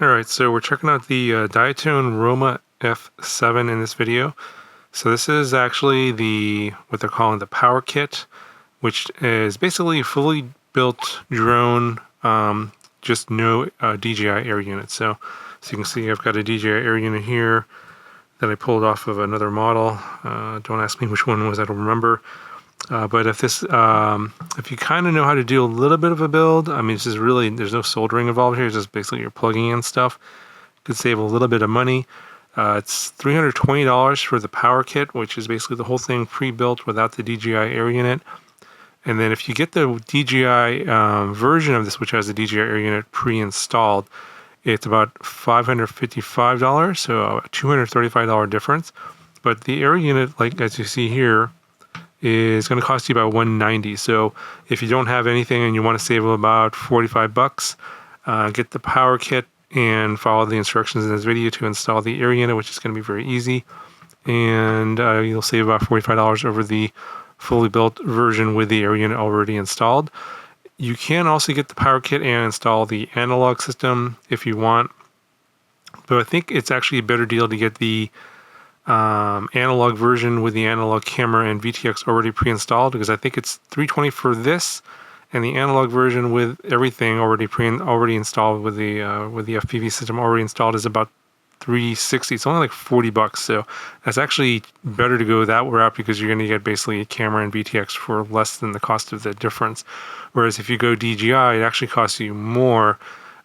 Alright, so we're checking out the Diatone Roma F7 in this video. So this is actually what they're calling the power kit, which is basically a fully built drone, just no DJI air unit. So you can see I've got a DJI air unit here that I pulled off of another model. Don't ask me which one it was, I don't remember. But if you kind of know how to do a little bit of a build, I mean, this is really, there's no soldering involved here. It's just basically you're plugging in stuff. You could save a little bit of money. It's $320 for the power kit, which is basically the whole thing pre-built without the DJI air unit. And then if you get the DJI version of this, which has the DJI air unit pre-installed, it's about $555, so a $235 difference. But the air unit, like as you see here, is going to cost you about $190. So if you don't have anything and you want to save about 45 bucks, get the power kit and follow the instructions in this video to install the air unit, which is going to be very easy. And you'll save about $45 over the fully built version with the air unit already installed. You can also get the power kit and install the analog system if you want. But I think it's actually a better deal to get the analog version with the analog camera and VTX already pre-installed, because I think it's $320 for this, and the analog version with everything already installed with the FPV system already installed is about $360. It's only like 40 bucks, so that's actually better to go that route because you're going to get basically a camera and VTX for less than the cost of the difference. Whereas if you go DJI, it actually costs you more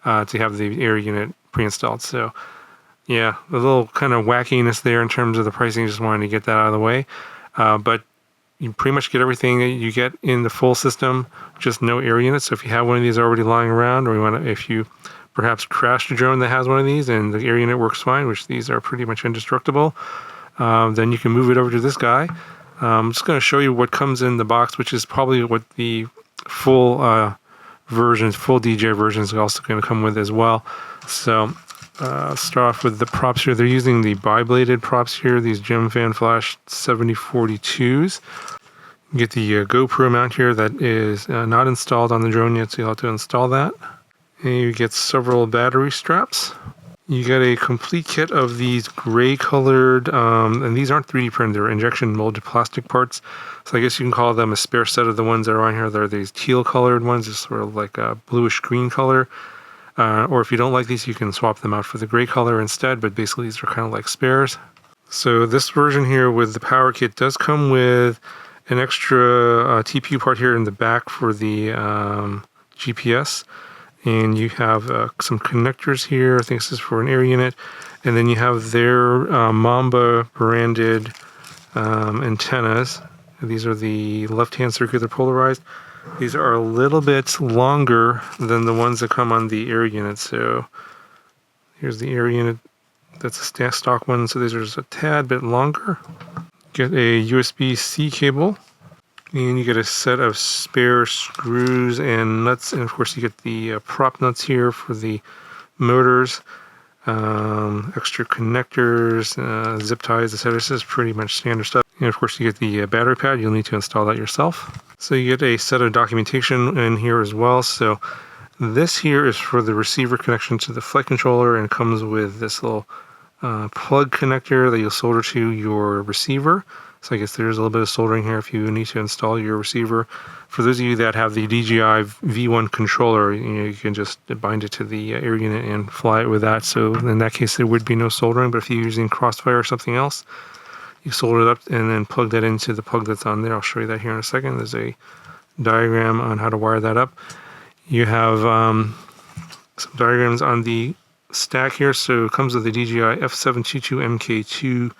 to have the air unit pre-installed. So yeah, a little kind of wackiness there in terms of the pricing. Just wanted to get that out of the way. But you pretty much get everything that you get in the full system, just no air units. So if you have one of these already lying around, or if you perhaps crashed a drone that has one of these and the air unit works fine, which these are pretty much indestructible, then you can move it over to this guy. I'm just going to show you what comes in the box, which is probably what the full full DJI version is also going to come with as well. So start off with the props here. They're using the bi-bladed props here, these Gem Fan Flash 7042s. You get the GoPro mount here that is not installed on the drone yet, so you'll have to install that. And you get several battery straps. You get a complete kit of these gray colored, and these aren't 3D printed, they're injection molded plastic parts. So I guess you can call them a spare set of the ones that are on here. They're these teal colored ones, just sort of like a bluish green color. Or if you don't like these, you can swap them out for the gray color instead, but basically these are kind of like spares. So this version here with the power kit does come with an extra TPU part here in the back for the GPS. And you have some connectors here. I think this is for an air unit. And then you have their Mamba branded antennas. These are the left-hand circular polarized. These are a little bit longer than the ones that come on the air unit. So here's the air unit. That's a stock one. So these are just a tad bit longer. Get a USB-C cable. And you get a set of spare screws and nuts. And of course you get the prop nuts here for the motors. Extra connectors, zip ties, etc. This is pretty much standard stuff. And of course you get the battery pad. You'll need to install that yourself. So you get a set of documentation in here as well. So this here is for the receiver connection to the flight controller, and comes with this little plug connector that you'll solder to your receiver. So I guess there's a little bit of soldering here if you need to install your receiver. For those of you that have the DJI V1 controller, you can just bind it to the air unit and fly it with that. So in that case, there would be no soldering. But if you're using Crossfire or something else, you solder it up and then plug that into the plug that's on there. I'll show you that here in a second. There's a diagram on how to wire that up. You have some diagrams on the stack here. So it comes with the DJI F722MK2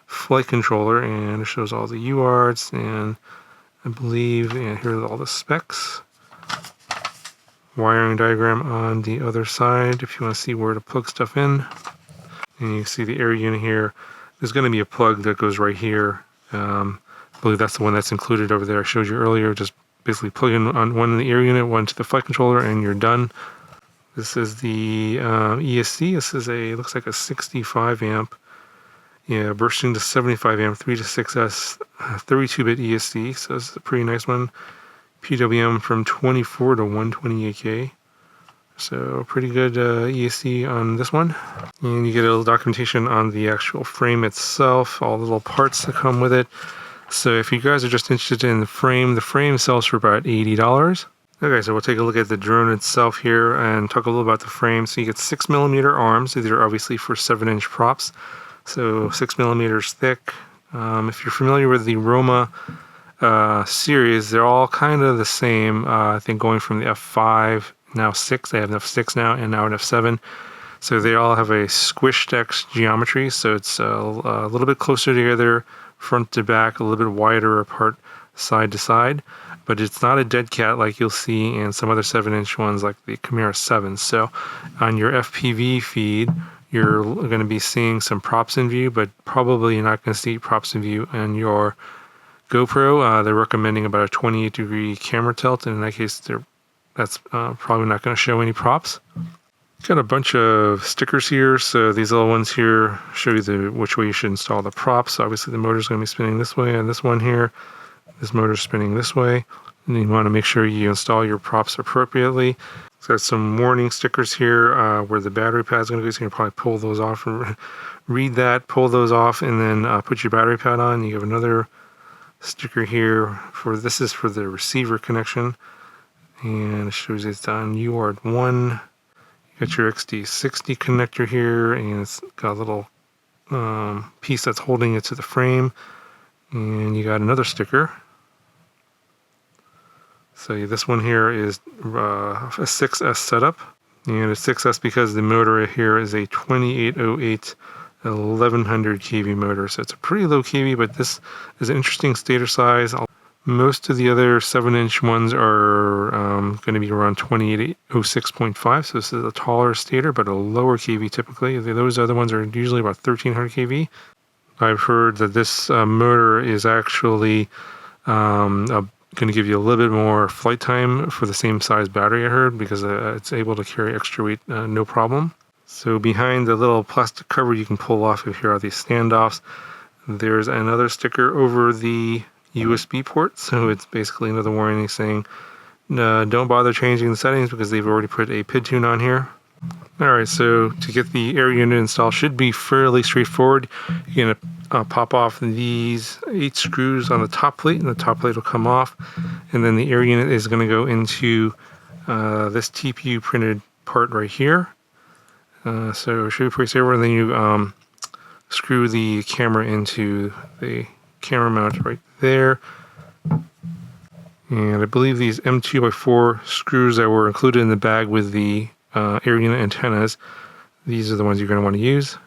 flight controller, and it shows all the UARTs, and I believe here are all the specs. Wiring diagram on the other side if you want to see where to plug stuff in. And you see the air unit here. There's going to be a plug that goes right here. I believe that's the one that's included over there I showed you earlier. Just basically plug in on one in the air unit, one to the flight controller, and you're done. This is the ESC. This is looks like a 65 amp. Yeah, bursting to 75 amp, 3 to 6S, 32-bit ESC, so this is a pretty nice one. PWM from 24 to 128K. So pretty good ESC on this one. And you get a little documentation on the actual frame itself, all the little parts that come with it. So if you guys are just interested in the frame sells for about $80. Okay, so we'll take a look at the drone itself here and talk a little about the frame. So you get 6mm arms. These are obviously for 7-inch props. So 6mm thick. If you're familiar with the Roma series, they're all kind of the same. I think going from the F5, now 6, they have an F6 now, and now an F7. So they all have a squished X geometry, so it's a little bit closer together, front to back, a little bit wider apart side to side. But it's not a dead cat like you'll see in some other 7-inch ones like the Chimera 7. So on your FPV feed, you're going to be seeing some props in view, but probably you're not going to see props in view on your GoPro. They're recommending about a 28-degree camera tilt, and in that case, that's probably not going to show any props. Got a bunch of stickers here. So these little ones here show you which way you should install the props. So obviously the motor's going to be spinning this way, and this one here, this motor's spinning this way. And you want to make sure you install your props appropriately. So there's some warning stickers here where the battery pad's going to go. So you can probably pull those off and read that, pull those off, and then put your battery pad on. You have another sticker here this is for the receiver connection, and it shows it's on UART1. You got your XD60 connector here, and it's got a little piece that's holding it to the frame, and you got another sticker. So this one here is a 6S setup, and it's 6S because the motor here is a 2808 1100 kV motor. So it's a pretty low kV, but this is an interesting stator size. Most of the other 7-inch ones are going to be around 2806.5. So this is a taller stator, but a lower kV typically. Those other ones are usually about 1300 kV. I've heard that this motor is actually going to give you a little bit more flight time for the same size battery, I heard, because it's able to carry extra weight no problem. So behind the little plastic cover you can pull off if here are these standoffs. There's another sticker over the USB port, so it's basically another warning saying don't bother changing the settings because they've already put a PID tune on here. Alright, so to get the air unit installed should be fairly straightforward. You're going to pop off these 8 screws on the top plate, and the top plate will come off, and then the air unit is going to go into this TPU printed part right here. So it should be pretty straightforward, and then you screw the camera into the camera mount right there. And I believe these M2x4 screws that were included in the bag with the air unit antennas, these are the ones you're going to want to use.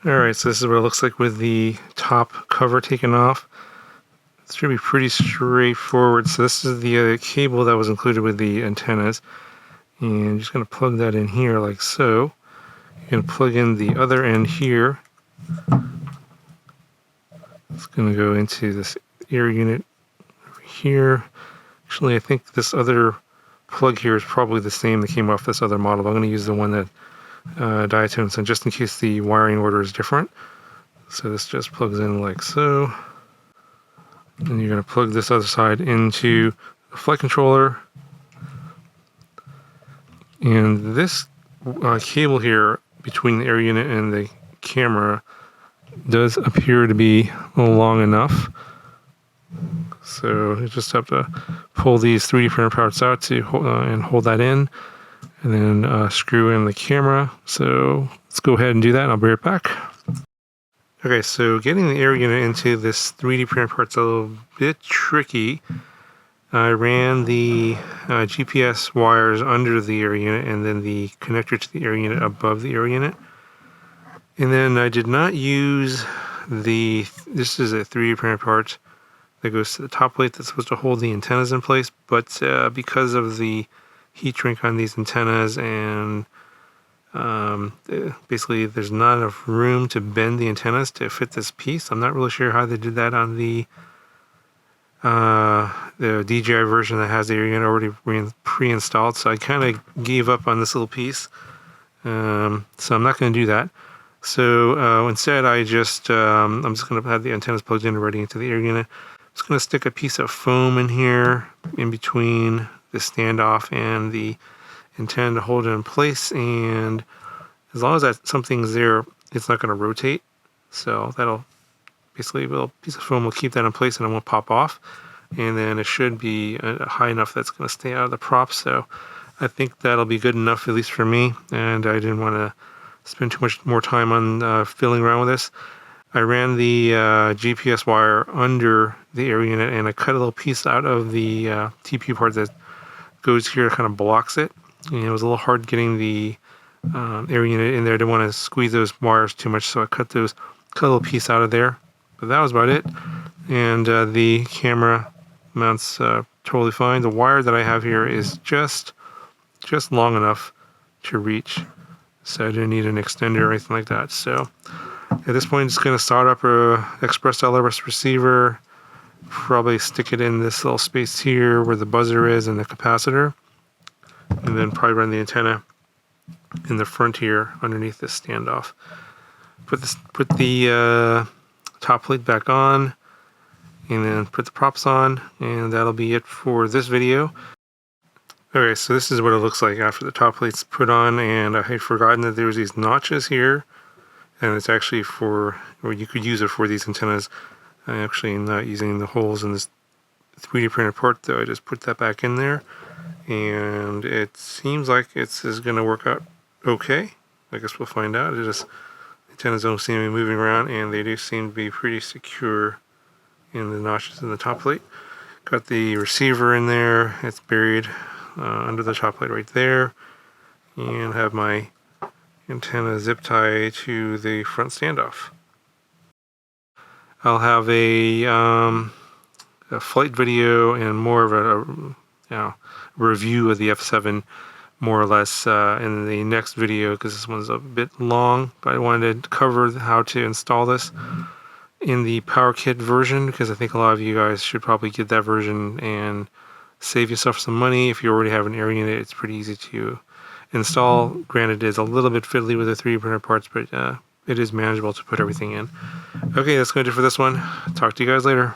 Alright, so this is what it looks like with the top cover taken off. It should be pretty straightforward. So this is the cable that was included with the antennas. And you're just going to plug that in here like so. You're going to plug in the other end here. It's going to go into this air unit over here. Actually, I think this other plug here is probably the same that came off this other model. I'm going to use the one that Diatone sent just in case the wiring order is different. So this just plugs in like so. And you're going to plug this other side into the flight controller. And this cable here between the air unit and the camera does appear to be long enough. So you just have to pull these 3D printer parts out to and hold that in, and then screw in the camera. So let's go ahead and do that, and I'll be right back. Okay, so getting the air unit into this 3D printer part's a little bit tricky. I ran the GPS wires under the air unit and then the connector to the air unit above the air unit. And then I did not use this is a 3D printer part that goes to the top plate that's supposed to hold the antennas in place, but because of the heat shrink on these antennas and basically there's not enough room to bend the antennas to fit this piece. I'm not really sure how they did that on the DJI version that has the air unit already pre-installed, so I kind of gave up on this little piece. So I'm not going to do that. So instead I'm just going to have the antennas plugged in and ready into the air unit. just going to stick a piece of foam in here in between the standoff and the antenna to hold it in place, and as long as that something's there, it's not going to rotate. So that'll basically, a little piece of foam will keep that in place and it won't pop off. And then it should be high enough that's going to stay out of the prop. So I think that'll be good enough, at least for me. And I didn't want to spend too much more time on fiddling around with this. I ran the GPS wire under the air unit, and I cut a little piece out of the TPU part that goes here, kind of blocks it. And it was a little hard getting the air unit in there. I didn't want to squeeze those wires too much, so I cut a little piece out of there. But that was about it. And the camera mounts totally fine. The wire that I have here is just long enough to reach, so I didn't need an extender or anything like that. So at this point, I'm just going to start up a express LRS receiver, probably stick it in this little space here where the buzzer is and the capacitor, and then probably run the antenna in the front here underneath this standoff. Put the top plate back on, and then put the props on, and that'll be it for this video. Okay, so this is what it looks like after the top plate's put on, and I had forgotten that there was these notches here, and it's actually for, or you could use it for these antennas. I'm actually not using the holes in this 3D printed part though. I just put that back in there, and it seems like it's going to work out okay. I guess we'll find out. Antennas don't seem to be moving around, and they do seem to be pretty secure in the notches in the top plate. Got the receiver in there. It's buried under the top plate right there, and have my antenna zip tie to the front standoff. I'll have a flight video and more of a review of the F7 more or less in the next video, because this one's a bit long, but I wanted to cover how to install this in the Power Kit version, because I think a lot of you guys should probably get that version and save yourself some money. If you already have an air unit, it's pretty easy to install. Granted, it is a little bit fiddly with the 3D printer parts, but it is manageable to put everything in. Okay, that's going to do it for this one. Talk to you guys later.